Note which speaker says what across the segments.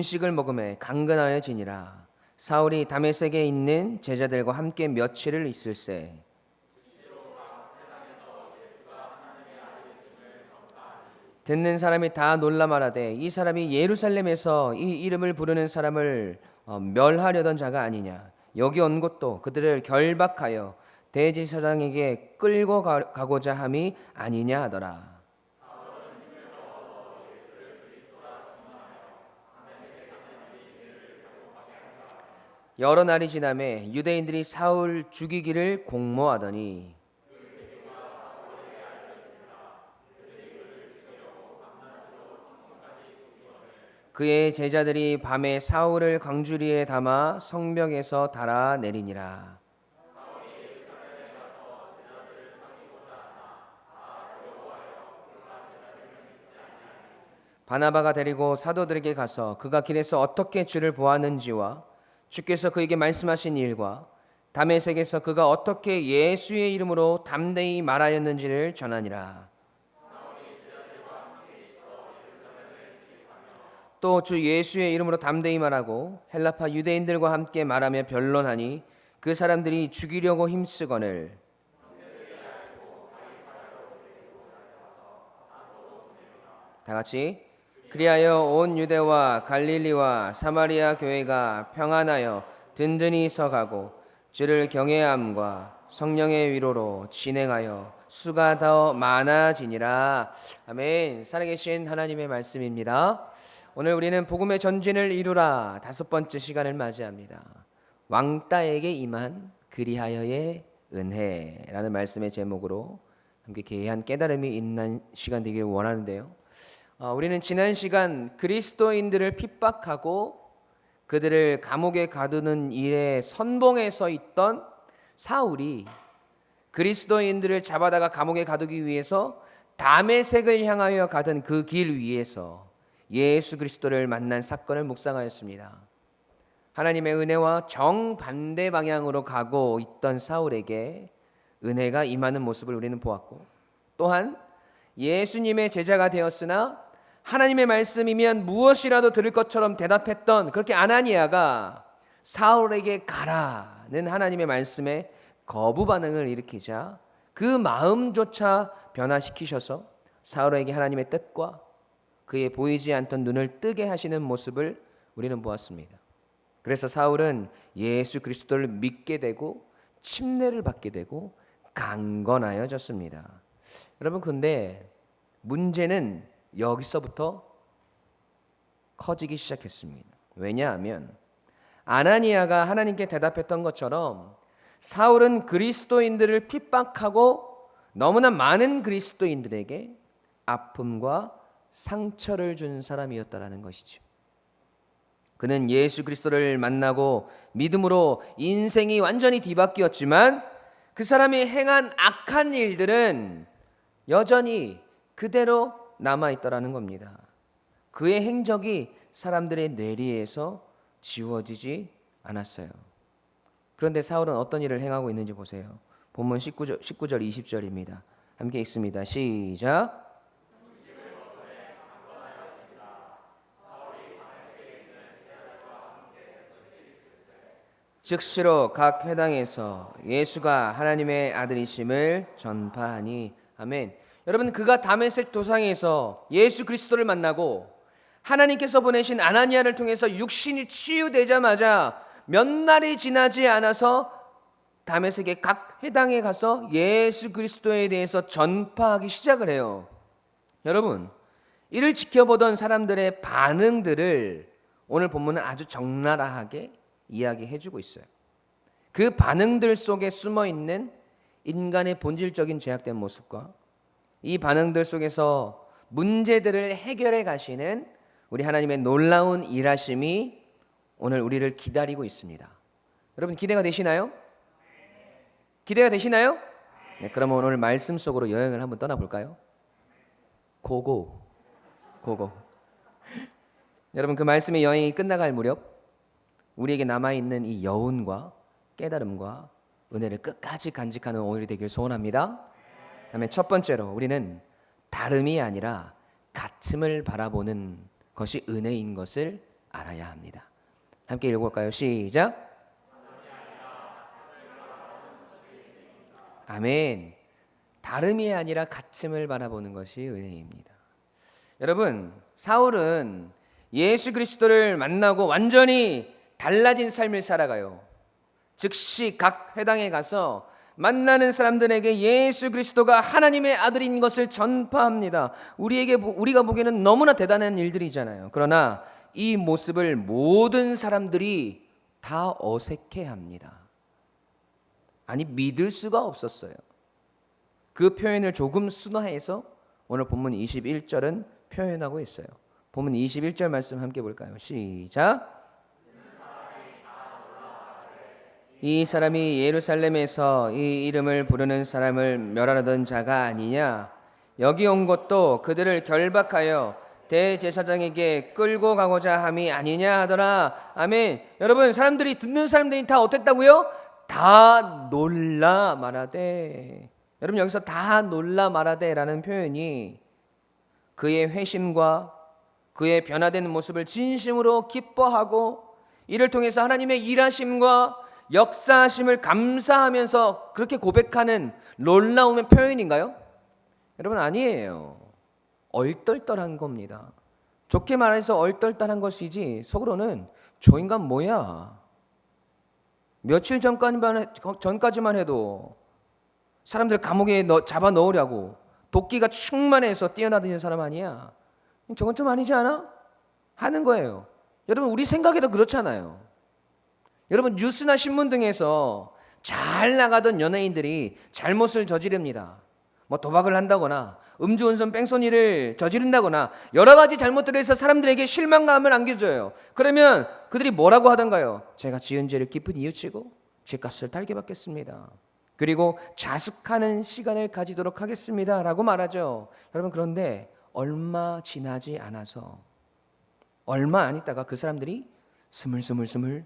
Speaker 1: 음식을 먹음에 강건하여지니라. 사울이 다메섹에 있는 제자들과 함께 며칠을 있을새 듣는 사람이 다 놀라 말하되 이 사람이 예루살렘에서 이 이름을 부르는 사람을 멸하려던 자가 아니냐. 여기 온 것도 그들을 결박하여 대제사장에게 끌고 가고자 함이 아니냐 하더라. 여러 날이 지나매 유대인들이 사울 죽이기를 공모하더니 그의 제자들이 밤에 사울을 광주리에 담아 성벽에서 달아내리니라. 바나바가 데리고 사도들에게 가서 그가 길에서 어떻게 주를 보았는지와 주께서 그에게 말씀하신 일과 다메섹에서 그가 어떻게 예수의 이름으로 담대히 말하였는지를 전하니라. 또 주 예수의 이름으로 담대히 말하고 헬라파 유대인들과 함께 말하며 변론하니 그 사람들이 죽이려고 힘쓰거늘 다 같이 그리하여 온 유대와 갈릴리와 사마리아 교회가 평안하여 든든히 서가고 주를 경외함과 성령의 위로로 진행하여 수가 더 많아지니라. 아멘. 살아계신 하나님의 말씀입니다. 오늘 우리는 복음의 전진을 이루라 5번째 시간을 맞이합니다. 왕따에게 임한 그리하여의 은혜라는 말씀의 제목으로 함께 귀한 깨달음이 있는 시간 되길 원하는데요. 우리는 지난 시간 그리스도인들을 핍박하고 그들을 감옥에 가두는 일에 선봉에 서 있던 사울이 그리스도인들을 잡아다가 감옥에 가두기 위해서 다메섹을 향하여 가던 그 길 위에서 예수 그리스도를 만난 사건을 묵상하였습니다. 하나님의 은혜와 정반대 방향으로 가고 있던 사울에게 은혜가 임하는 모습을 우리는 보았고, 또한 예수님의 제자가 되었으나 하나님의 말씀이면 무엇이라도 들을 것처럼 대답했던 그렇게 아나니아가 사울에게 가라는 하나님의 말씀에 거부 반응을 일으키자 그 마음조차 변화시키셔서 사울에게 하나님의 뜻과 그의 보이지 않던 눈을 뜨게 하시는 모습을 우리는 보았습니다. 그래서 사울은 예수 그리스도를 믿게 되고 침례를 받게 되고 강건하여졌습니다. 여러분, 근데 문제는 여기서부터 커지기 시작했습니다. 왜냐하면 아나니아가 하나님께 대답했던 것처럼 사울은 그리스도인들을 핍박하고 너무나 많은 그리스도인들에게 아픔과 상처를 준 사람이었다라는 것이죠. 그는 예수 그리스도를 만나고 믿음으로 인생이 완전히 뒤바뀌었지만 그 사람이 행한 악한 일들은 여전히 그대로 남아있더라는 겁니다. 그의 행적이 사람들의 뇌리에서 지워지지 않았어요. 그런데 사울은 어떤 일을 행하고 있는지 보세요. 본문 19절 20절입니다. 함께 읽습니다. 시작. 즉시로 각 회당에서 예수가 하나님의 아들이심을 전파하니. 아멘. 여러분, 그가 다메섹 도상에서 예수 그리스도를 만나고 하나님께서 보내신 아나니아를 통해서 육신이 치유되자마자 몇 날이 지나지 않아서 다메섹의 각 회당에 가서 예수 그리스도에 대해서 전파하기 시작을 해요. 여러분, 이를 지켜보던 사람들의 반응들을 오늘 본문은 아주 적나라하게 이야기해주고 있어요. 그 반응들 속에 숨어있는 인간의 본질적인 죄악된 모습과 이 반응들 속에서 문제들을 해결해 가시는 우리 하나님의 놀라운 일하심이 오늘 우리를 기다리고 있습니다. 여러분, 기대가 되시나요? 기대가 되시나요? 네, 그러면 오늘 말씀 속으로 여행을 한번 떠나볼까요? 고고. 여러분, 그 말씀의 여행이 끝나갈 무렵 우리에게 남아있는 이 여운과 깨달음과 은혜를 끝까지 간직하는 오늘이 되길 소원합니다. 다음에 첫 번째로 우리는 다름이 아니라 같음을 바라보는 것이 은혜인 것을 알아야 합니다. 함께 읽어볼까요? 시작. 아멘. 다름이 아니라 같음을 바라보는 것이 은혜입니다. 여러분, 사울은 예수 그리스도를 만나고 완전히 달라진 삶을 살아가요. 즉시 각 회당에 가서 만나는 사람들에게 예수 그리스도가 하나님의 아들인 것을 전파합니다. 우리가 보기에는 너무나 대단한 일들이잖아요. 그러나 이 모습을 모든 사람들이 다 어색해합니다. 아니, 믿을 수가 없었어요. 그 표현을 조금 순화해서 오늘 본문 21절은 표현하고 있어요. 본문 21절 말씀 함께 볼까요? 시작. 이 사람이 예루살렘에서 이 이름을 부르는 사람을 멸하려던 자가 아니냐? 여기 온 것도 그들을 결박하여 대제사장에게 끌고 가고자 함이 아니냐 하더라. 아멘. 여러분, 듣는 사람들이 다 어땠다고요? 다 놀라 말하되. 여러분, 여기서 다 놀라 말하되라는 표현이 그의 회심과 그의 변화된 모습을 진심으로 기뻐하고 이를 통해서 하나님의 일하심과 역사하심을 감사하면서 그렇게 고백하는 놀라움의 표현인가요? 여러분, 아니에요. 얼떨떨한 겁니다. 좋게 말해서 얼떨떨한 것이지 속으로는 저 인간 뭐야? 며칠 전까지만 해도 사람들 감옥에 잡아 넣으려고 도끼가 충만해서 뛰어나다니는 사람 아니야? 저건 좀 아니지 않아? 하는 거예요. 여러분, 우리 생각에도 그렇잖아요. 여러분, 뉴스나 신문 등에서 잘 나가던 연예인들이 잘못을 저지릅니다. 뭐 도박을 한다거나 음주운전 뺑소니를 저지른다거나 여러 가지 잘못들을 해서 사람들에게 실망감을 안겨줘요. 그러면 그들이 뭐라고 하던가요? 제가 지은 죄를 깊이 뉘우치고 죄값을 달게 받겠습니다. 그리고 자숙하는 시간을 가지도록 하겠습니다 라고 말하죠. 여러분, 그런데 얼마 지나지 않아서 얼마 안 있다가 그 사람들이 스물스물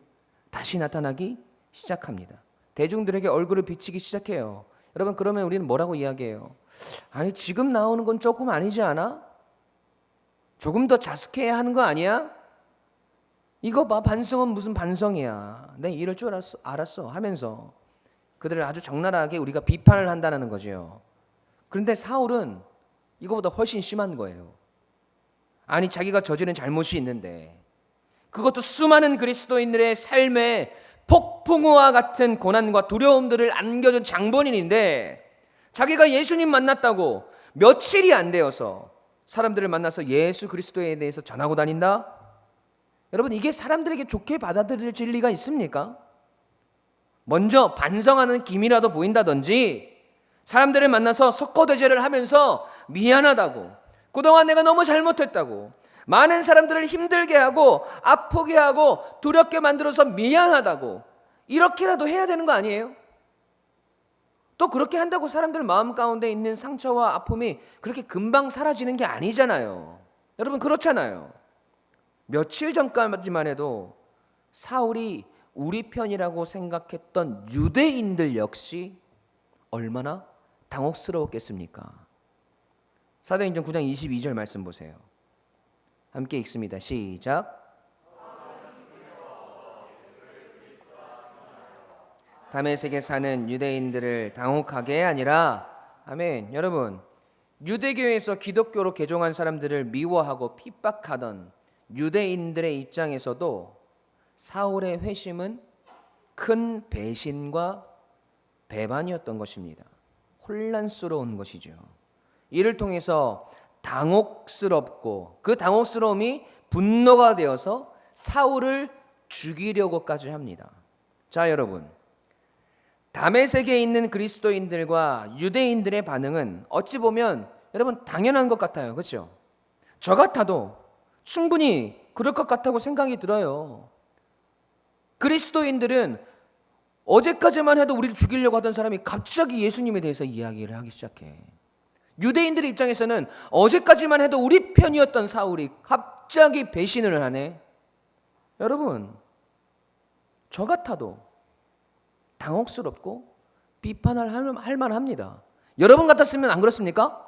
Speaker 1: 다시 나타나기 시작합니다. 대중들에게 얼굴을 비치기 시작해요. 여러분, 그러면 우리는 뭐라고 이야기해요? 아니, 지금 나오는 건 조금 아니지 않아? 조금 더 자숙해야 하는 거 아니야? 이거 봐, 반성은 무슨 반성이야. 내 이럴 줄 알았어 하면서 그들을 아주 적나라하게 우리가 비판을 한다는 거죠. 그런데 사울은 이거보다 훨씬 심한 거예요. 아니, 자기가 저지른 잘못이 있는데 그것도 수많은 그리스도인들의 삶에 폭풍우와 같은 고난과 두려움들을 안겨준 장본인인데 자기가 예수님 만났다고 며칠이 안 되어서 사람들을 만나서 예수 그리스도에 대해서 전하고 다닌다? 여러분, 이게 사람들에게 좋게 받아들여질 리가 있습니까? 먼저 반성하는 기미라도 보인다든지 사람들을 만나서 석고대죄를 하면서 미안하다고, 그동안 내가 너무 잘못했다고, 많은 사람들을 힘들게 하고 아프게 하고 두렵게 만들어서 미안하다고 이렇게라도 해야 되는 거 아니에요? 또 그렇게 한다고 사람들 마음 가운데 있는 상처와 아픔이 그렇게 금방 사라지는 게 아니잖아요. 여러분, 그렇잖아요. 며칠 전까지만 해도 사울이 우리 편이라고 생각했던 유대인들 역시 얼마나 당혹스러웠겠습니까? 사도행전 9장 22절 말씀 보세요. 함께 읽습니다. 시작. 다메섹에 사는 유대인들을 당혹하게 아니라, 아멘. 여러분, 유대교에서 기독교로 개종한 사람들을 미워하고 핍박하던 유대인들의 입장에서도 사울의 회심은 큰 배신과 배반이었던 것입니다. 혼란스러운 것이죠. 이를 통해서 당혹스럽고 그 당혹스러움이 분노가 되어서 사울을 죽이려고까지 합니다. 자, 여러분, 다메섹에 있는 그리스도인들과 유대인들의 반응은 어찌 보면 여러분 당연한 것 같아요. 그렇죠? 저 같아도 충분히 그럴 것 같다고 생각이 들어요. 그리스도인들은 어제까지만 해도 우리를 죽이려고 하던 사람이 갑자기 예수님에 대해서 이야기를 하기 시작해. 유대인들의 입장에서는 어제까지만 해도 우리 편이었던 사울이 갑자기 배신을 하네. 여러분, 저 같아도 당혹스럽고 비판을 할 만합니다. 여러분 같았으면 안 그렇습니까?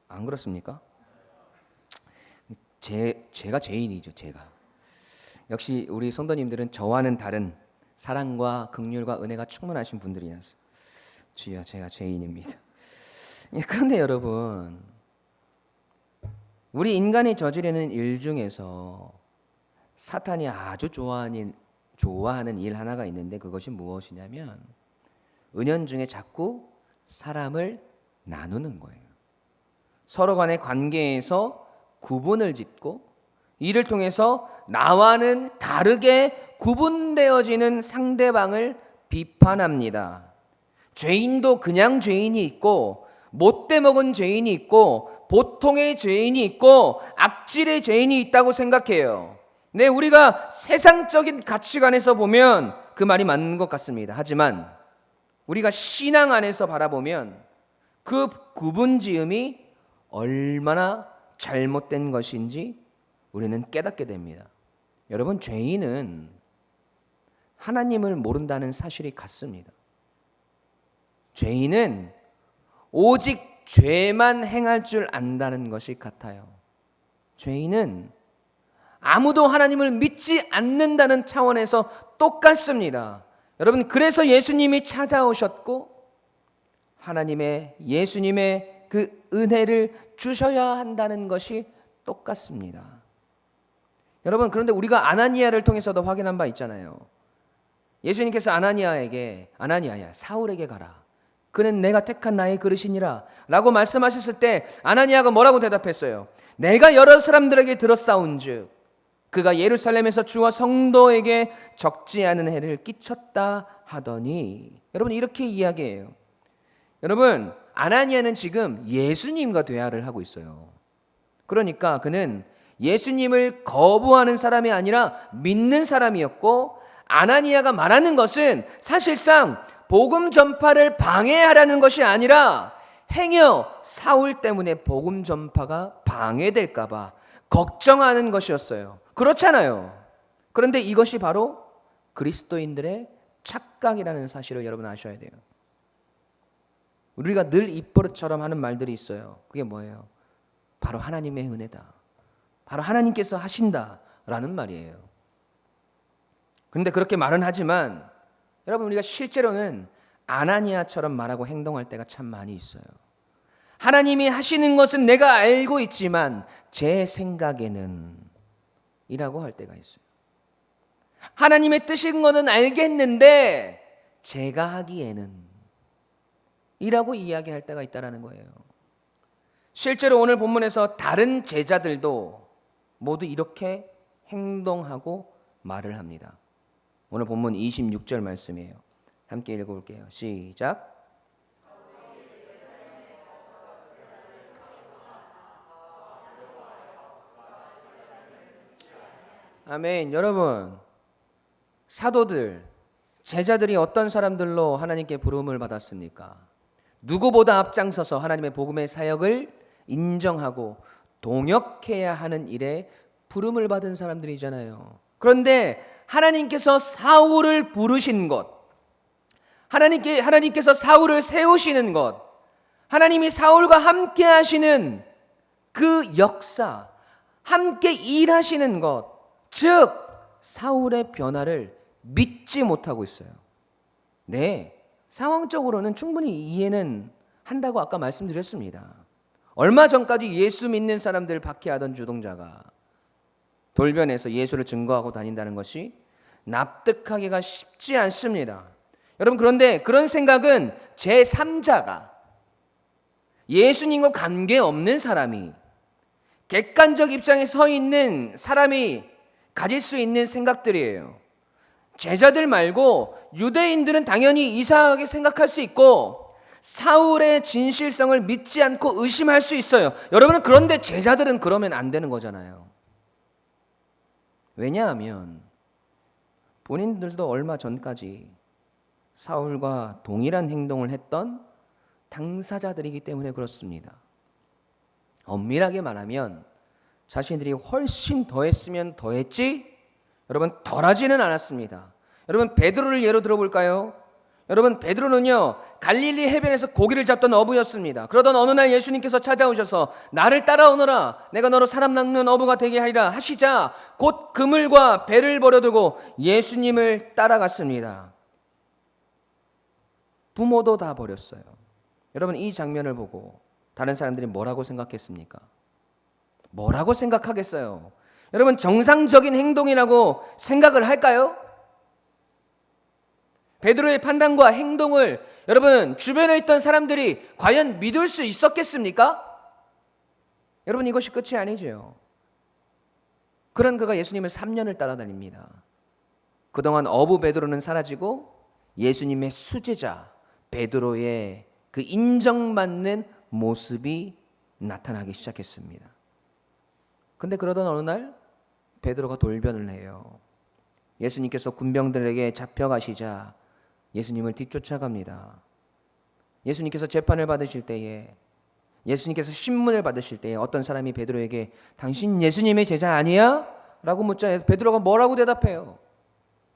Speaker 1: 안 그렇습니까? 제가 죄인이죠. 제가. 역시 우리 성도님들은 저와는 다른 사랑과 긍휼과 은혜가 충만하신 분들이라서 주여 제가 죄인입니다. 그런데 여러분, 우리 인간이 저지르는 일 중에서 사탄이 아주 좋아하는 일 하나가 있는데 그것이 무엇이냐면 은연중에 자꾸 사람을 나누는 거예요. 서로 간의 관계에서 구분을 짓고 이를 통해서 나와는 다르게 구분되어지는 상대방을 비판합니다. 죄인도 그냥 죄인이 있고 못돼 먹은 죄인이 있고 보통의 죄인이 있고 악질의 죄인이 있다고 생각해요. 네, 우리가 세상적인 가치관에서 보면 그 말이 맞는 것 같습니다. 하지만 우리가 신앙 안에서 바라보면 그 구분지음이 얼마나 잘못된 것인지 우리는 깨닫게 됩니다. 여러분, 죄인은 하나님을 모른다는 사실이 같습니다. 죄인은 오직 죄만 행할 줄 안다는 것이 같아요. 죄인은 아무도 하나님을 믿지 않는다는 차원에서 똑같습니다. 여러분, 그래서 예수님이 찾아오셨고 예수님의 그 은혜를 주셔야 한다는 것이 똑같습니다. 여러분, 그런데 우리가 아나니아를 통해서도 확인한 바 있잖아요. 예수님께서 아나니아야 사울에게 가라. 그는 내가 택한 나의 그릇이니라 라고 말씀하셨을 때 아나니아가 뭐라고 대답했어요? 내가 여러 사람들에게 들었사온즉 그가 예루살렘에서 주와 성도에게 적지 않은 해를 끼쳤다 하더니, 여러분 이렇게 이야기해요. 여러분, 아나니아는 지금 예수님과 대화를 하고 있어요. 그러니까 그는 예수님을 거부하는 사람이 아니라 믿는 사람이었고, 아나니아가 말하는 것은 사실상 복음 전파를 방해하라는 것이 아니라 행여 사울 때문에 복음 전파가 방해될까 봐 걱정하는 것이었어요. 그렇잖아요. 그런데 이것이 바로 그리스도인들의 착각이라는 사실을 여러분 아셔야 돼요. 우리가 늘 입버릇처럼 하는 말들이 있어요. 그게 뭐예요? 바로 하나님의 은혜다. 바로 하나님께서 하신다라는 말이에요. 그런데 그렇게 말은 하지만 여러분, 우리가 실제로는 아나니아처럼 말하고 행동할 때가 참 많이 있어요. 하나님이 하시는 것은 내가 알고 있지만 제 생각에는 이라고 할 때가 있어요. 하나님의 뜻인 것은 알겠는데 제가 하기에는 이라고 이야기할 때가 있다는 거예요. 실제로 오늘 본문에서 다른 제자들도 모두 이렇게 행동하고 말을 합니다. 오늘 본문 26절 말씀이에요. 함께 읽어볼게요. 시작. 아멘. 여러분, 사도들, 제자들이 어떤 사람들로 하나님께 부름을 받았습니까? 누구보다 앞장서서 하나님의 복음의 사역을 인정하고 동역해야 하는 일에 부름을 받은 사람들이잖아요. 그런데 하나님께서 사울을 부르신 것, 하나님께서 사울을 세우시는 것, 하나님이 사울과 함께 하시는 그 역사, 함께 일하시는 것, 즉 사울의 변화를 믿지 못하고 있어요. 네, 상황적으로는 충분히 이해는 한다고 아까 말씀드렸습니다. 얼마 전까지 예수 믿는 사람들을 박해하던 주동자가 돌변해서 예수를 증거하고 다닌다는 것이 납득하기가 쉽지 않습니다. 여러분, 그런데 그런 생각은 제3자가, 예수님과 관계없는 사람이, 객관적 입장에 서 있는 사람이 가질 수 있는 생각들이에요. 제자들 말고 유대인들은 당연히 이상하게 생각할 수 있고 사울의 진실성을 믿지 않고 의심할 수 있어요. 여러분은, 그런데 제자들은 그러면 안 되는 거잖아요. 왜냐하면 본인들도 얼마 전까지 사울과 동일한 행동을 했던 당사자들이기 때문에 그렇습니다. 엄밀하게 말하면 자신들이 훨씬 더했으면 더했지, 여러분 덜하지는 않았습니다. 여러분, 베드로를 예로 들어볼까요? 여러분, 베드로는요 갈릴리 해변에서 고기를 잡던 어부였습니다. 그러던 어느 날 예수님께서 찾아오셔서 나를 따라오너라, 내가 너로 사람 낚는 어부가 되게 하리라 하시자 곧 그물과 배를 버려두고 예수님을 따라갔습니다. 부모도 다 버렸어요. 여러분, 이 장면을 보고 다른 사람들이 뭐라고 생각했습니까? 뭐라고 생각하겠어요? 여러분, 정상적인 행동이라고 생각을 할까요? 베드로의 판단과 행동을 여러분 주변에 있던 사람들이 과연 믿을 수 있었겠습니까? 여러분, 이것이 끝이 아니죠. 그런 그가 예수님을 3년을 따라다닙니다. 그동안 어부 베드로는 사라지고 예수님의 수제자 베드로의 그 인정받는 모습이 나타나기 시작했습니다. 근데 그러던 어느 날 베드로가 돌변을 해요. 예수님께서 군병들에게 잡혀가시자 예수님을 뒤쫓아갑니다. 예수님께서 재판을 받으실 때에, 예수님께서 신문을 받으실 때에 어떤 사람이 베드로에게 당신 예수님의 제자 아니야? 라고 묻자 베드로가 뭐라고 대답해요?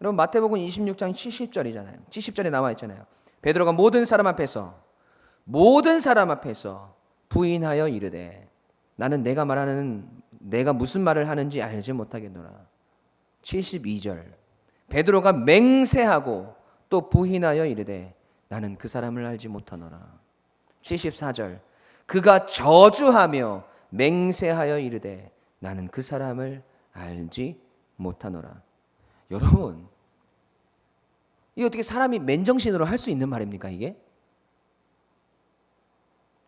Speaker 1: 여러분, 마태복음 26장 70절이잖아요. 70절에 나와 있잖아요. 베드로가 모든 사람 앞에서 부인하여 이르되 나는 내가 무슨 말을 하는지 알지 못하겠노라. 72절 베드로가 맹세하고 또 부인하여 이르되 나는 그 사람을 알지 못하노라. 74절 그가 저주하며 맹세하여 이르되 나는 그 사람을 알지 못하노라. 여러분, 이게 어떻게 사람이 맨정신으로 할 수 있는 말입니까 이게?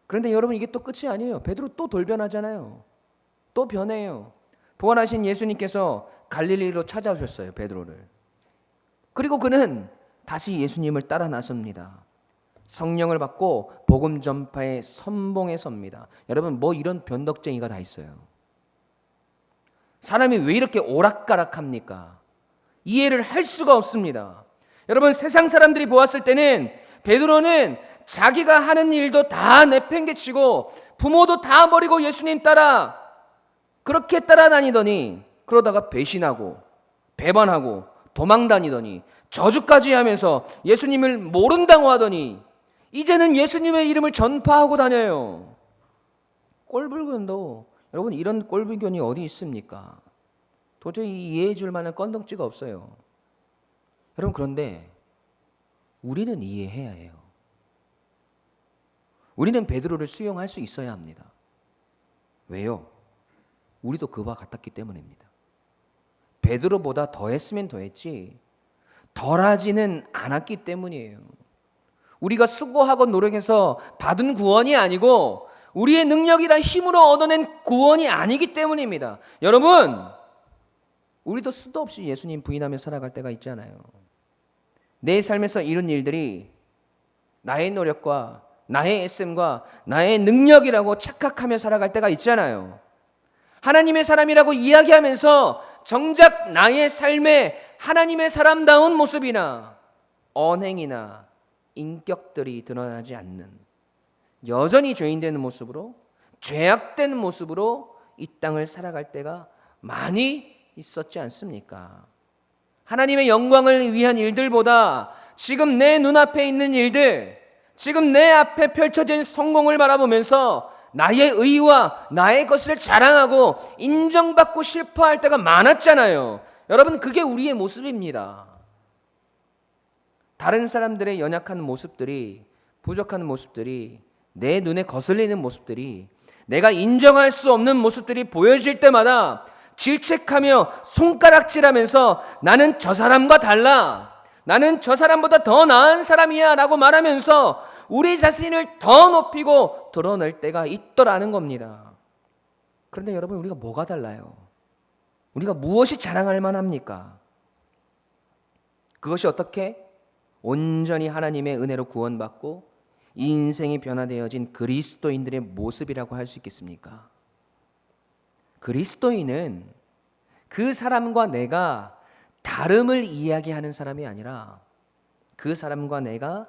Speaker 1: 그런데 여러분, 이게 또 끝이 아니에요. 베드로 또 돌변하잖아요. 또 변해요. 부활하신 예수님께서 갈릴리로 찾아오셨어요, 베드로를. 그리고 그는 다시 예수님을 따라 나섭니다. 성령을 받고 복음 전파의 선봉에 섭니다. 여러분, 뭐 이런 변덕쟁이가 다 있어요. 사람이 왜 이렇게 오락가락합니까? 이해를 할 수가 없습니다. 여러분, 세상 사람들이 보았을 때는 베드로는 자기가 하는 일도 다 내팽개치고 부모도 다 버리고 예수님 따라 그렇게 따라다니더니, 그러다가 배신하고 배반하고 도망다니더니 저주까지 하면서 예수님을 모른다고 하더니 이제는 예수님의 이름을 전파하고 다녀요. 꼴불견도, 여러분, 이런 꼴불견이 어디 있습니까? 도저히 이해해 줄 만한 건덕지가 없어요. 여러분, 그런데 우리는 이해해야 해요. 우리는 베드로를 수용할 수 있어야 합니다. 왜요? 우리도 그와 같았기 때문입니다. 베드로보다 더했으면 더했지 덜하지는 않았기 때문이에요. 우리가 수고하고 노력해서 받은 구원이 아니고 우리의 능력이나 힘으로 얻어낸 구원이 아니기 때문입니다. 여러분, 우리도 수도 없이 예수님 부인하며 살아갈 때가 있잖아요. 내 삶에서 이런 일들이 나의 노력과 나의 애씀과 나의 능력이라고 착각하며 살아갈 때가 있잖아요. 하나님의 사람이라고 이야기하면서 정작 나의 삶에 하나님의 사람다운 모습이나 언행이나 인격들이 드러나지 않는, 여전히 죄인되는 모습으로, 죄악된 모습으로 이 땅을 살아갈 때가 많이 있었지 않습니까? 하나님의 영광을 위한 일들보다 지금 내 눈앞에 있는 일들, 지금 내 앞에 펼쳐진 성공을 바라보면서 나의 의와 나의 것을 자랑하고 인정받고 싶어할 때가 많았잖아요. 여러분, 그게 우리의 모습입니다. 다른 사람들의 연약한 모습들이, 부족한 모습들이, 내 눈에 거슬리는 모습들이, 내가 인정할 수 없는 모습들이 보여질 때마다 질책하며 손가락질하면서 나는 저 사람과 달라, 나는 저 사람보다 더 나은 사람이야 라고 말하면서 우리 자신을 더 높이고 드러낼 때가 있더라는 겁니다. 그런데 여러분, 우리가 뭐가 달라요? 우리가 무엇이 자랑할 만합니까? 그것이 어떻게 온전히 하나님의 은혜로 구원받고 인생이 변화되어진 그리스도인들의 모습이라고 할 수 있겠습니까? 그리스도인은 그 사람과 내가 다름을 이야기하는 사람이 아니라 그 사람과 내가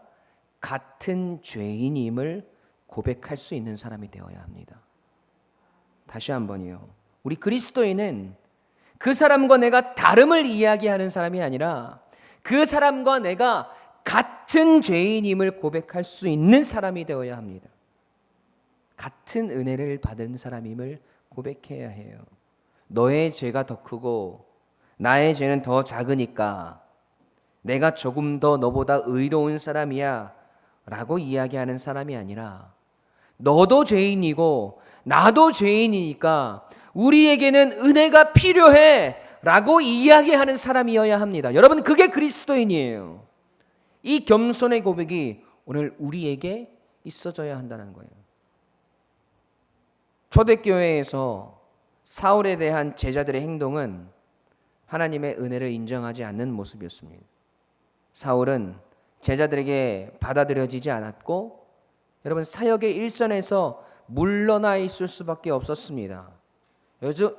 Speaker 1: 같은 죄인임을 고백할 수 있는 사람이 되어야 합니다. 다시 한번요. 우리 그리스도인은 그 사람과 내가 다름을 이야기하는 사람이 아니라 그 사람과 내가 같은 죄인임을 고백할 수 있는 사람이 되어야 합니다. 같은 은혜를 받은 사람임을 고백해야 해요. 너의 죄가 더 크고 나의 죄는 더 작으니까 내가 조금 더 너보다 의로운 사람이야 라고 이야기하는 사람이 아니라, 너도 죄인이고 나도 죄인이니까 우리에게는 은혜가 필요해 라고 이야기하는 사람이어야 합니다. 여러분, 그게 그리스도인이에요. 이 겸손의 고백이 오늘 우리에게 있어져야 한다는 거예요. 초대교회에서 사울에 대한 제자들의 행동은 하나님의 은혜를 인정하지 않는 모습이었습니다. 사울은 제자들에게 받아들여지지 않았고, 여러분, 사역의 일선에서 물러나 있을 수밖에 없었습니다.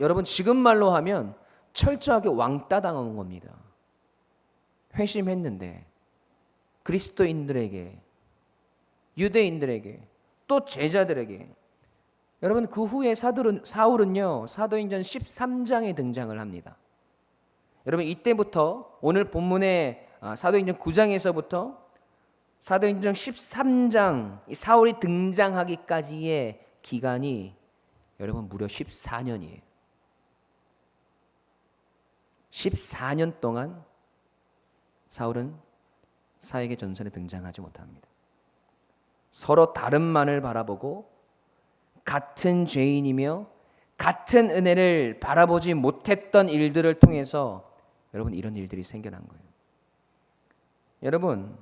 Speaker 1: 여러분, 지금 말로 하면 철저하게 왕따 당한 겁니다. 회심했는데 그리스도인들에게, 유대인들에게, 또 제자들에게. 여러분, 그 후에 사울은요, 사도행전 13장에 등장을 합니다. 여러분, 이때부터 오늘 본문의 사도행전 9장에서부터 사도행전 13장 사울이 등장하기까지의 기간이 여러분 무려 14년이에요. 14년 동안 사울은 사역의 전선에 등장하지 못합니다. 서로 다름만을 바라보고 같은 죄인이며 같은 은혜를 바라보지 못했던 일들을 통해서 여러분, 이런 일들이 생겨난 거예요. 여러분,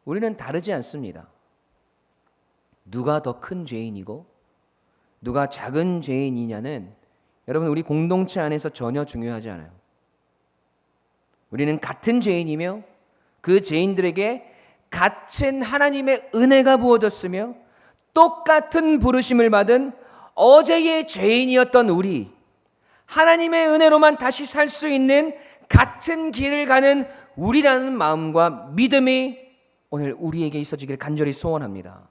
Speaker 1: 우리는 다르지 않습니다. 누가 더 큰 죄인이고 누가 작은 죄인이냐는 여러분, 우리 공동체 안에서 전혀 중요하지 않아요. 우리는 같은 죄인이며 그 죄인들에게 같은 하나님의 은혜가 부어졌으며 똑같은 부르심을 받은 어제의 죄인이었던 우리, 하나님의 은혜로만 다시 살 수 있는 같은 길을 가는 우리라는 마음과 믿음이 오늘 우리에게 있어지기를 간절히 소원합니다.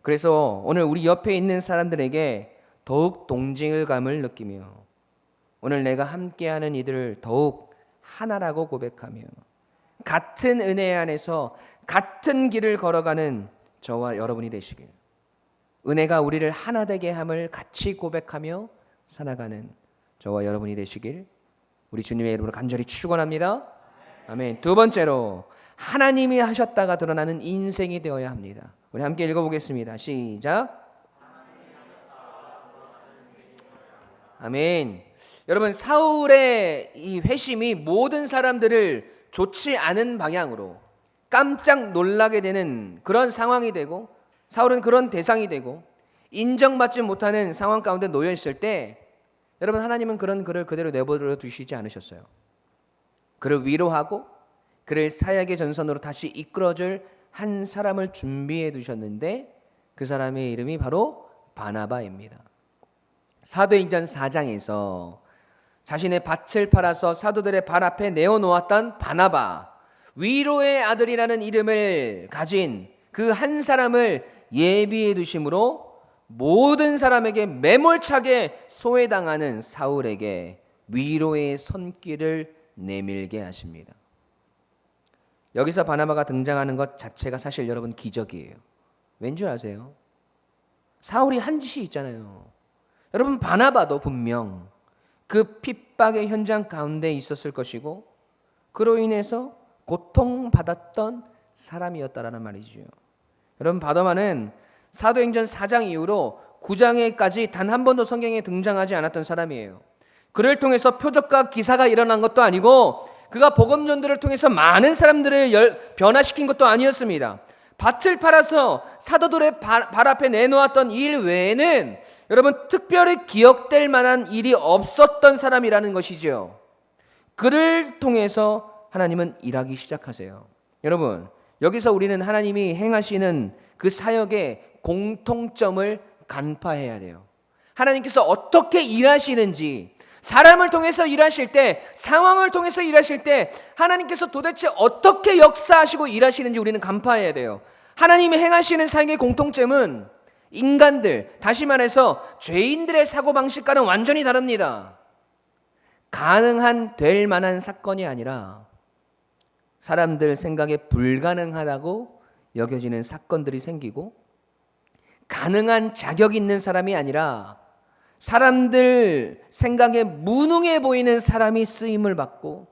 Speaker 1: 그래서 오늘 우리 옆에 있는 사람들에게 더욱 동질감을 느끼며 오늘 내가 함께하는 이들을 더욱 하나라고 고백하며 같은 은혜 안에서 같은 길을 걸어가는 저와 여러분이 되시길, 은혜가 우리를 하나 되게 함을 같이 고백하며 살아가는 저와 여러분이 되시길 우리 주님의 이름으로 간절히 축원합니다. 아멘. 두 번째로, 하나님이 하셨다가 드러나는 인생이 되어야 합니다. 우리 함께 읽어보겠습니다. 시작. 아멘. 여러분, 사울의 이 회심이 모든 사람들을 좋지 않은 방향으로 깜짝 놀라게 되는 그런 상황이 되고, 사울은 그런 대상이 되고 인정받지 못하는 상황 가운데 놓여 있을 때, 여러분, 하나님은 그런 그를 그대로 내버려 두시지 않으셨어요. 그를 위로하고 그를 사역의 전선으로 다시 이끌어줄 한 사람을 준비해 두셨는데, 그 사람의 이름이 바로 바나바입니다. 사도행전 4장에서 자신의 밭을 팔아서 사도들의 발 앞에 내어놓았던 바나바, 위로의 아들이라는 이름을 가진 그 한 사람을 예비해 두심으로 모든 사람에게 매몰차게 소외당하는 사울에게 위로의 손길을 내밀게 하십니다. 여기서 바나바가 등장하는 것 자체가 사실 여러분 기적이에요. 왠 줄 아세요? 사울이 한 짓이 있잖아요. 여러분, 바나바도 분명 그 핍박의 현장 가운데 있었을 것이고 그로 인해서 고통받았던 사람이었다라는 말이죠. 여러분, 바나바는 사도행전 4장 이후로 9장에까지 단 한 번도 성경에 등장하지 않았던 사람이에요. 그를 통해서 표적과 기사가 일어난 것도 아니고 그가 복음 전도를 통해서 많은 사람들을 변화시킨 것도 아니었습니다. 밭을 팔아서 사도들의 발 앞에 내놓았던 일 외에는 여러분, 특별히 기억될 만한 일이 없었던 사람이라는 것이죠. 그를 통해서 하나님은 일하기 시작하세요. 여러분, 여기서 우리는 하나님이 행하시는 그 사역의 공통점을 간파해야 돼요. 하나님께서 어떻게 일하시는지, 사람을 통해서 일하실 때, 상황을 통해서 일하실 때 하나님께서 도대체 어떻게 역사하시고 일하시는지 우리는 간파해야 돼요. 하나님이 행하시는 사역의 공통점은 인간들, 다시 말해서 죄인들의 사고방식과는 완전히 다릅니다. 가능한 될 만한 사건이 아니라 사람들 생각에 불가능하다고 여겨지는 사건들이 생기고, 가능한 자격 있는 사람이 아니라 사람들 생각에 무능해 보이는 사람이 쓰임을 받고,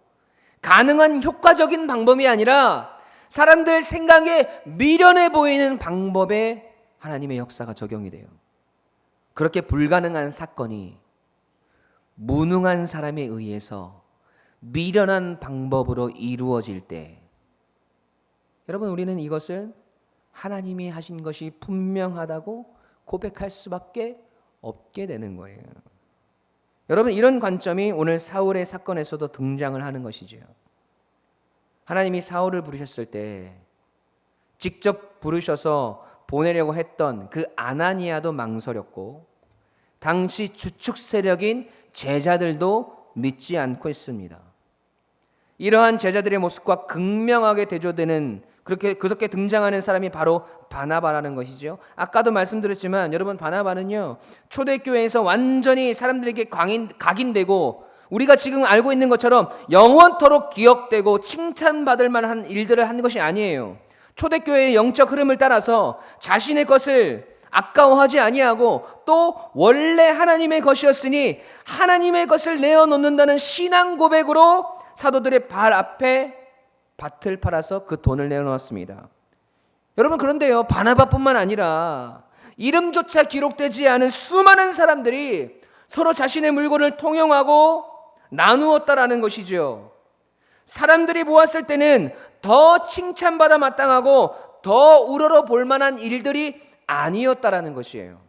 Speaker 1: 가능한 효과적인 방법이 아니라 사람들 생각에 미련해 보이는 방법에 하나님의 역사가 적용이 돼요. 그렇게 불가능한 사건이 무능한 사람에 의해서 미련한 방법으로 이루어질 때, 여러분, 우리는 이것을 하나님이 하신 것이 분명하다고 고백할 수밖에 없게 되는 거예요. 여러분, 이런 관점이 오늘 사울의 사건에서도 등장을 하는 것이죠. 하나님이 사울을 부르셨을 때 직접 부르셔서 보내려고 했던 그 아나니아도 망설였고, 당시 주축 세력인 제자들도 믿지 않고 있습니다. 이러한 제자들의 모습과 극명하게 대조되는, 그렇게 등장하는 사람이 바로 바나바라는 것이죠. 아까도 말씀드렸지만 여러분, 바나바는요, 초대교회에서 완전히 사람들에게 각인되고 우리가 지금 알고 있는 것처럼 영원토록 기억되고 칭찬받을 만한 일들을 한 것이 아니에요. 초대교회의 영적 흐름을 따라서 자신의 것을 아까워하지 아니하고, 또 원래 하나님의 것이었으니 하나님의 것을 내어놓는다는 신앙 고백으로 사도들의 발 앞에 밭을 팔아서 그 돈을 내어놓았습니다. 여러분, 그런데요, 바나바뿐만 아니라 이름조차 기록되지 않은 수많은 사람들이 서로 자신의 물건을 통용하고 나누었다라는 것이죠. 사람들이 보았을 때는 더 칭찬받아 마땅하고 더 우러러 볼 만한 일들이 아니었다라는 것이에요.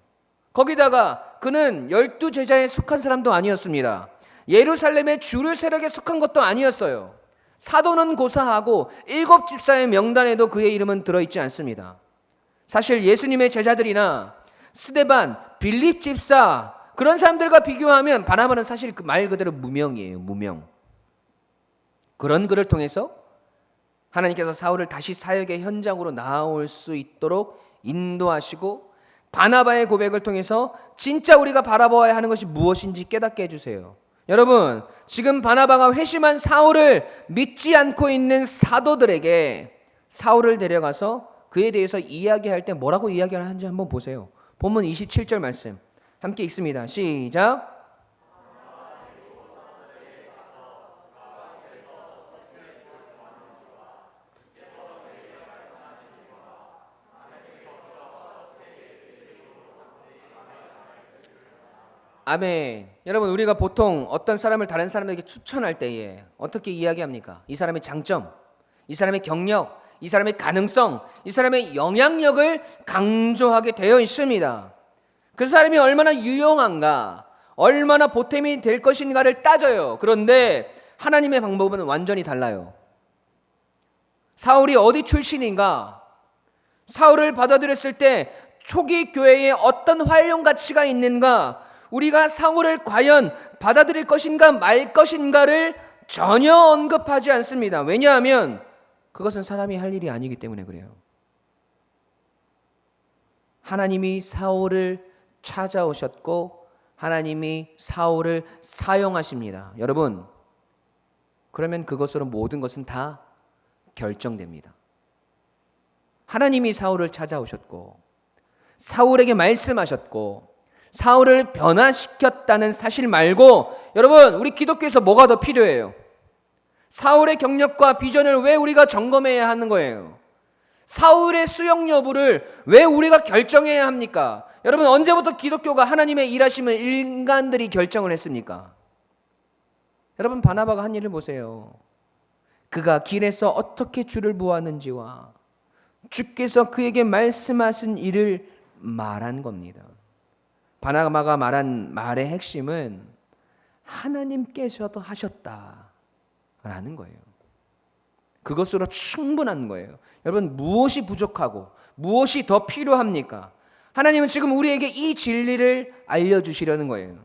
Speaker 1: 거기다가 그는 12제자에 속한 사람도 아니었습니다. 예루살렘의 주류 세력에 속한 것도 아니었어요. 사도는 고사하고 7집사의 명단에도 그의 이름은 들어있지 않습니다. 사실 예수님의 제자들이나 스데반, 빌립 집사, 그런 사람들과 비교하면 바나바는 사실 그 말 그대로 무명이에요. 무명. 그런 그를 통해서 하나님께서 사울을 다시 사역의 현장으로 나아올 수 있도록 인도하시고, 바나바의 고백을 통해서 진짜 우리가 바라보아야 하는 것이 무엇인지 깨닫게 해주세요. 여러분, 지금 바나바가 회심한 사울을 믿지 않고 있는 사도들에게 사울을 데려가서 그에 대해서 이야기할 때 뭐라고 이야기를 하는지 한번 보세요. 본문 27절 말씀 함께 읽습니다. 시작. 아멘. 여러분, 우리가 보통 어떤 사람을 다른 사람에게 추천할 때에 어떻게 이야기합니까? 이 사람의 장점, 이 사람의 경력, 이 사람의 가능성, 이 사람의 영향력을 강조하게 되어 있습니다. 그 사람이 얼마나 유용한가, 얼마나 보탬이 될 것인가를 따져요. 그런데 하나님의 방법은 완전히 달라요. 사울이 어디 출신인가, 사울을 받아들였을 때 초기 교회에 어떤 활용 가치가 있는가, 우리가 사울을 과연 받아들일 것인가 말 것인가를 전혀 언급하지 않습니다. 왜냐하면 그것은 사람이 할 일이 아니기 때문에 그래요. 하나님이 사울을 찾아오셨고 하나님이 사울을 사용하십니다. 여러분, 그러면 그것으로 모든 것은 다 결정됩니다. 하나님이 사울을 찾아오셨고 사울에게 말씀하셨고 사울을 변화시켰다는 사실 말고, 여러분, 우리 기독교에서 뭐가 더 필요해요? 사울의 경력과 비전을 왜 우리가 점검해야 하는 거예요? 사울의 수용 여부를 왜 우리가 결정해야 합니까? 여러분, 언제부터 기독교가 하나님의 일하심을 인간들이 결정을 했습니까? 여러분, 바나바가 한 일을 보세요. 그가 길에서 어떻게 주를 보았는지와 주께서 그에게 말씀하신 일을 말한 겁니다. 바나바가 말한 말의 핵심은 하나님께서도 하셨다라는 거예요. 그것으로 충분한 거예요. 여러분, 무엇이 부족하고 무엇이 더 필요합니까? 하나님은 지금 우리에게 이 진리를 알려주시려는 거예요.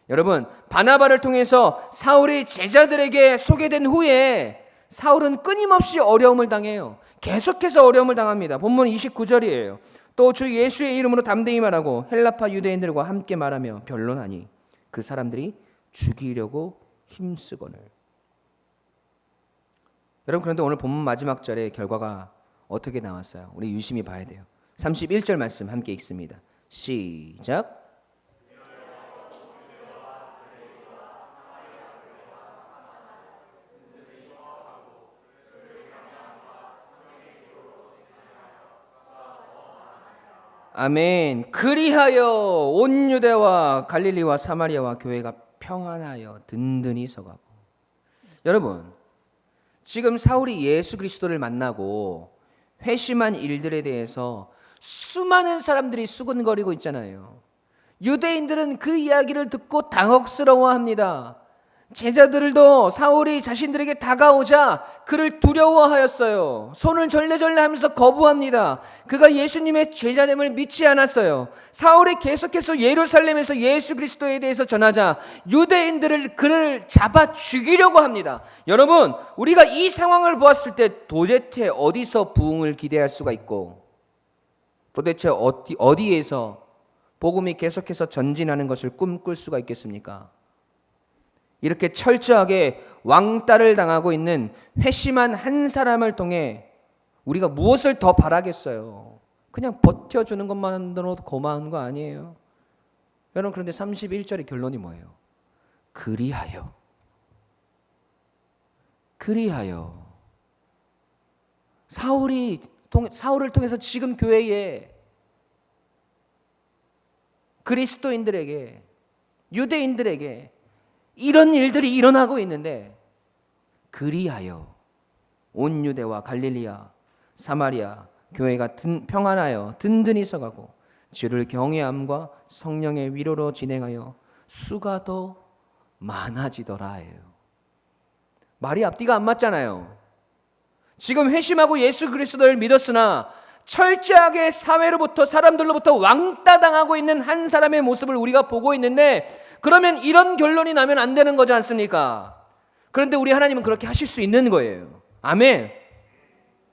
Speaker 1: 여러분, 바나바를 통해서 사울의 제자들에게 소개된 후에 사울은 끊임없이 어려움을 당해요. 계속해서 어려움을 당합니다. 본문 29절이에요. 또 주 예수의 이름으로 담대히 말하고 헬라파 유대인들과 함께 말하며 변론하니 그 사람들이 죽이려고 힘쓰거늘. 여러분, 그런데 오늘 본문 마지막 절의 결과가 어떻게 나왔어요? 우리 유심히 봐야 돼요. 31절 말씀 함께 읽습니다. 시작. 아멘. 그리하여 온 유대와 갈릴리와 사마리아와 교회가 평안하여 든든히 서가고. 여러분, 지금 사울이 예수 그리스도를 만나고 회심한 일들에 대해서 수많은 사람들이 수근거리고 있잖아요. 유대인들은 그 이야기를 듣고 당혹스러워합니다. 제자들도 사울이 자신들에게 다가오자 그를 두려워하였어요. 손을 절레절레 하면서 거부합니다. 그가 예수님의 제자됨을 믿지 않았어요. 사울이 계속해서 예루살렘에서 예수 그리스도에 대해서 전하자 유대인들을 그를 잡아 죽이려고 합니다. 여러분, 우리가 이 상황을 보았을 때 도대체 어디서 부흥을 기대할 수가 있고, 도대체 어디에서 복음이 계속해서 전진하는 것을 꿈꿀 수가 있겠습니까? 이렇게 철저하게 왕따를 당하고 있는 회심한 한 사람을 통해 우리가 무엇을 더 바라겠어요? 그냥 버텨주는 것만으로도 고마운 거 아니에요? 여러분, 그런데 31절의 결론이 뭐예요? 그리하여 사울을 통해서 지금 교회에 그리스도인들에게, 유대인들에게 이런 일들이 일어나고 있는데, 그리하여 온 유대와 갈릴리아 사마리아 교회가 평안하여 든든히 서가고 주를 경외함과 성령의 위로로 진행하여 수가 더 많아지더라예요. 말이 앞뒤가 안 맞잖아요. 지금 회심하고 예수 그리스도를 믿었으나 철저하게 사회로부터, 사람들로부터 왕따당하고 있는 한 사람의 모습을 우리가 보고 있는데, 그러면 이런 결론이 나면 안 되는 거지 않습니까? 그런데 우리 하나님은 그렇게 하실 수 있는 거예요. 아멘.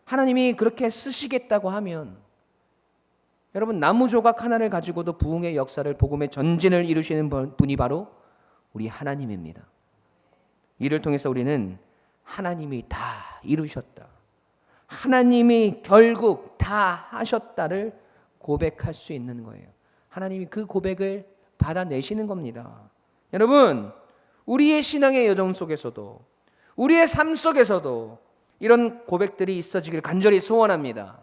Speaker 1: 하나님이 그렇게 쓰시겠다고 하면, 여러분, 나무 조각 하나를 가지고도 부흥의 역사를, 복음의 전진을 이루시는 분이 바로 우리 하나님입니다. 이를 통해서 우리는 하나님이 다 이루셨다, 하나님이 결국 다 하셨다를 고백할 수 있는 거예요. 하나님이 그 고백을 받아내시는 겁니다. 여러분, 우리의 신앙의 여정 속에서도, 우리의 삶 속에서도 이런 고백들이 있어지길 간절히 소원합니다.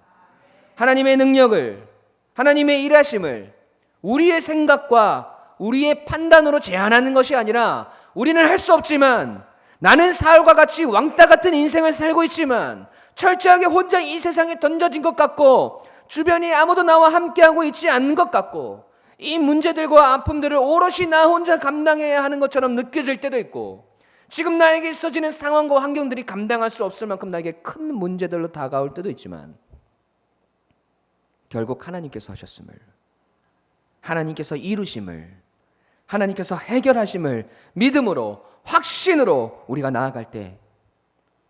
Speaker 1: 하나님의 능력을, 하나님의 일하심을 우리의 생각과 우리의 판단으로 제한하는 것이 아니라, 우리는 할 수 없지만, 나는 사울과 같이 왕따 같은 인생을 살고 있지만, 철저하게 혼자 이 세상에 던져진 것 같고, 주변이 아무도 나와 함께하고 있지 않는 것 같고, 이 문제들과 아픔들을 오롯이 나 혼자 감당해야 하는 것처럼 느껴질 때도 있고, 지금 나에게 있어지는 상황과 환경들이 감당할 수 없을 만큼 나에게 큰 문제들로 다가올 때도 있지만, 결국 하나님께서 하셨음을, 하나님께서 이루심을, 하나님께서 해결하심을 믿음으로, 확신으로 우리가 나아갈 때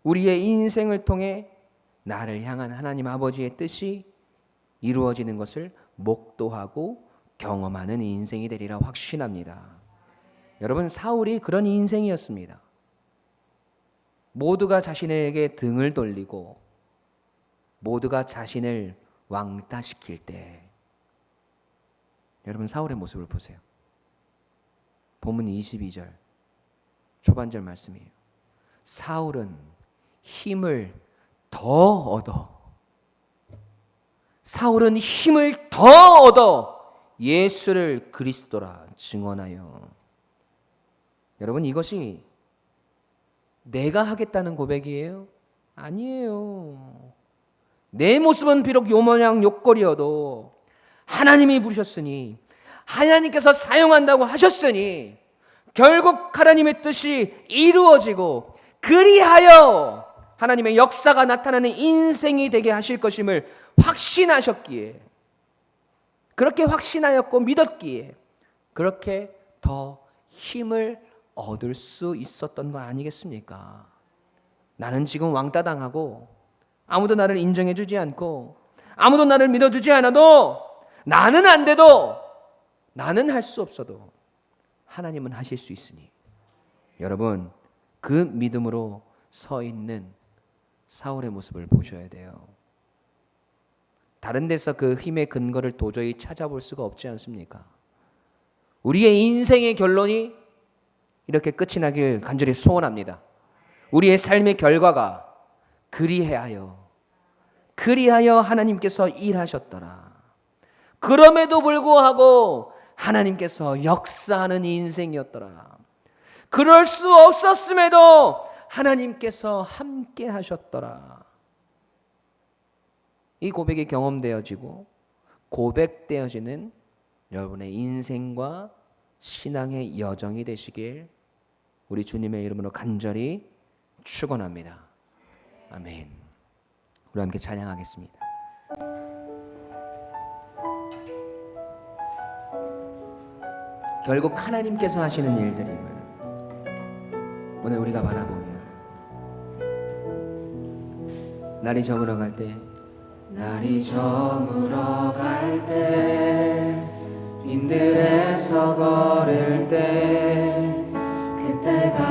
Speaker 1: 우리의 인생을 통해 나를 향한 하나님 아버지의 뜻이 이루어지는 것을 목도하고 경험하는 인생이 되리라 확신합니다. 여러분, 사울이 그런 인생이었습니다. 모두가 자신에게 등을 돌리고 모두가 자신을 왕따시킬 때, 여러분, 사울의 모습을 보세요. 본문 22절 초반절 말씀이에요. 사울은 힘을 더 얻어, 사울은 힘을 더 얻어 예수를 그리스도라 증언하여. 여러분, 이것이 내가 하겠다는 고백이에요? 아니에요. 내 모습은 비록 요모양 욕거리여도 하나님이 부르셨으니, 하나님께서 사용한다고 하셨으니 결국 하나님의 뜻이 이루어지고 그리하여 하나님의 역사가 나타나는 인생이 되게 하실 것임을 확신하셨기에, 그렇게 확신하였고 믿었기에 그렇게 더 힘을 얻을 수 있었던 거 아니겠습니까? 나는 지금 왕따당하고 아무도 나를 인정해주지 않고 아무도 나를 믿어주지 않아도, 나는 안 돼도, 나는 할 수 없어도 하나님은 하실 수 있으니, 여러분, 그 믿음으로 서 있는 사울의 모습을 보셔야 돼요. 다른 데서 그 힘의 근거를 도저히 찾아볼 수가 없지 않습니까? 우리의 인생의 결론이 이렇게 끝이 나길 간절히 소원합니다. 우리의 삶의 결과가 그리하여 하나님께서 일하셨더라. 그럼에도 불구하고 하나님께서 역사하는 인생이었더라. 그럴 수 없었음에도 하나님께서 함께 하셨더라. 이 고백이 경험되어지고 고백되어지는 여러분의 인생과 신앙의 여정이 되시길 우리 주님의 이름으로 간절히 축원합니다. 아멘. 우리 함께 찬양하겠습니다. 결국 하나님께서 하시는 일들임을 오늘 우리가 바라보며 날이 저물어 갈 때 빈들에서 걸을 때
Speaker 2: 그때가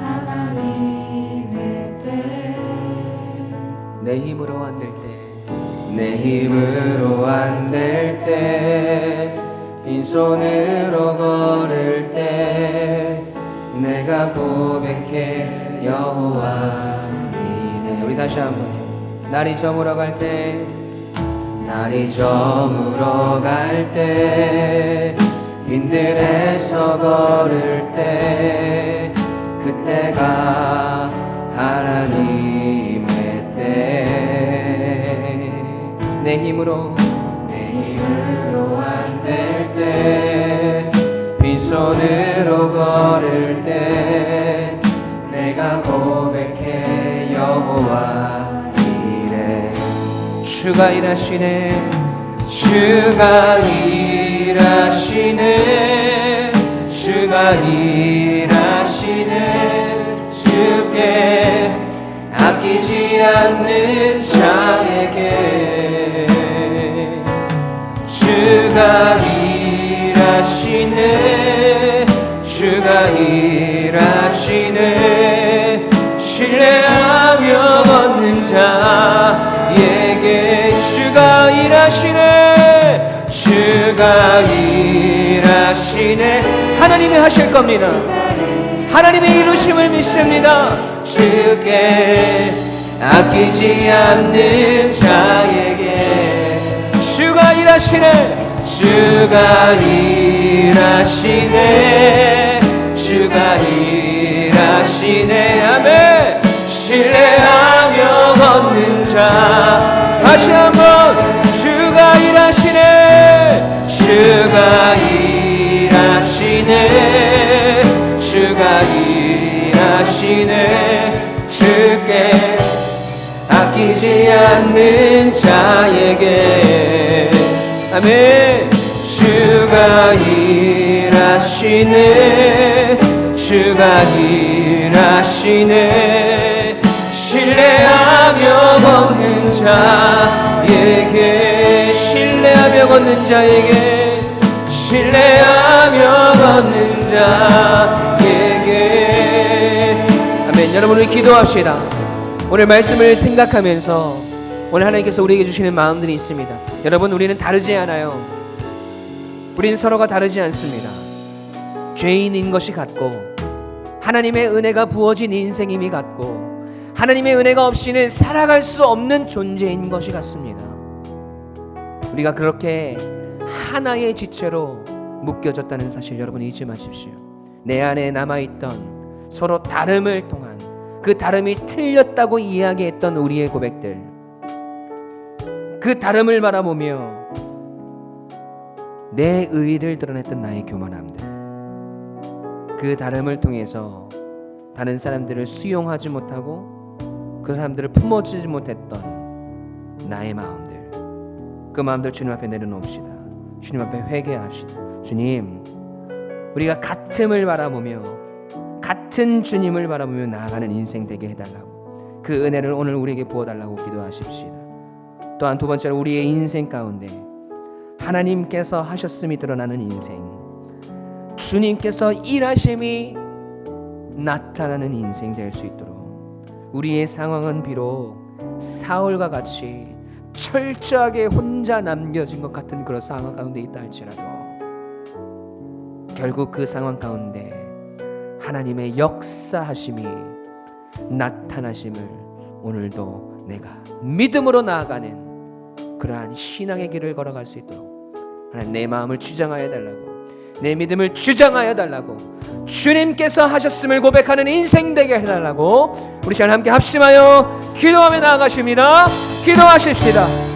Speaker 2: 하나님의 때
Speaker 1: 내 힘으로 안 될 때 빈손으로 걸을 때 내가 고백해 여호와 이네. 우리 다시 한번 날이 저물어 갈 때 빈들에서 걸을 때 그때가 하나님의 때 내 힘으로 안 될 때 빈손으로 걸을 때 내가 고백해 여호와 이래. 주가 일하시네 주께 아끼지 않는 자에게 주가 일하시네 신뢰하며 걷는 자에게 주가 일하시네 하나님이 하실 겁니다. 하나님의 이루심을 믿습니다. 주께 아끼지 않는 자에게 주가 일하시네 아멘. 신뢰하며 걷는 자 다시 한번 주가 일하시네 주께 아끼지 않는 자에게 아멘. 주가 일하시네 신뢰하며 걷는 자에게 아멘. 여러분 우리 기도합시다. 오늘 말씀을 생각하면서 오늘 하나님께서 우리에게 주시는 마음들이 있습니다. 여러분 우리는 다르지 않아요. 우리는 서로가 다르지 않습니다. 죄인인 것이 같고 하나님의 은혜가 부어진 인생임이 같고 하나님의 은혜가 없이는 살아갈 수 없는 존재인 것이 같습니다. 우리가 그렇게 하나의 지체로 묶여졌다는 사실 여러분 잊지 마십시오. 내 안에 남아있던 서로 다름을 통한 그 다름이 틀렸다고 이야기했던 우리의 고백들, 그 다름을 바라보며 내 의의를 드러냈던 나의 교만함들, 그 다름을 통해서 다른 사람들을 수용하지 못하고 그 사람들을 품어주지 못했던 나의 마음들, 그 마음들 주님 앞에 내려놓읍시다. 주님 앞에 회개합시다. 주님, 우리가 같음을 바라보며 같은 주님을 바라보며 나아가는 인생 되게 해달라고, 그 은혜를 오늘 우리에게 부어달라고 기도하십시다. 또한 두 번째로 우리의 인생 가운데 하나님께서 하셨음이 드러나는 인생, 주님께서 일하심이 나타나는 인생 될 수 있도록 우리의 상황은 비록 사울과 같이 철저하게 혼자 남겨진 것 같은 그런 상황 가운데 있다 할지라도 결국 그 상황 가운데 하나님의 역사하심이 나타나심을 오늘도 내가 믿음으로 나아가는 그러한 신앙의 길을 걸어갈 수 있도록 하나님 내 마음을 주장하여 달라고, 내 믿음을 주장하여 달라고, 주님께서 하셨음을 고백하는 인생 되게 해달라고 우리 시간 함께 합심하여 기도하며 나아가십니다. 기도하십시다.